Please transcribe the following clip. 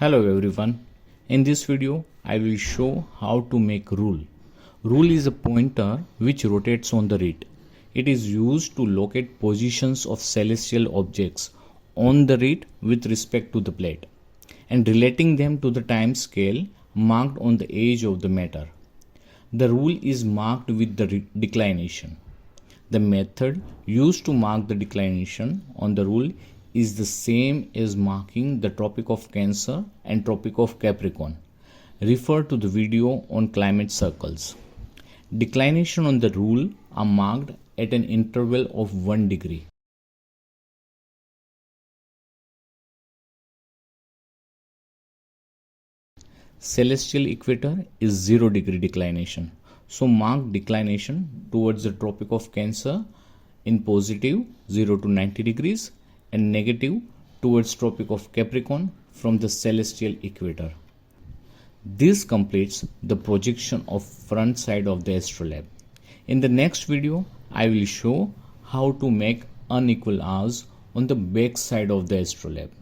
Hello everyone. In this video, I will show how to make rule. Rule is a pointer which rotates on the reed. It is used to locate positions of celestial objects on the reed with respect to the plate and relating them to the time scale marked on the edge of the matter. The rule is marked with the declination. The method used to mark the declination on the rule is the same as marking the Tropic of Cancer and Tropic of Capricorn. Refer to the video on climate circles. Declination on the rule are marked at an interval of 1 degree. Celestial equator is 0 degree declination. So mark declination towards the Tropic of Cancer in positive 0 to 90 degrees and negative towards Tropic of Capricorn from the celestial equator. This completes the projection of front side of the astrolabe. In the next video, I will show how to make unequal hours on the back side of the astrolabe.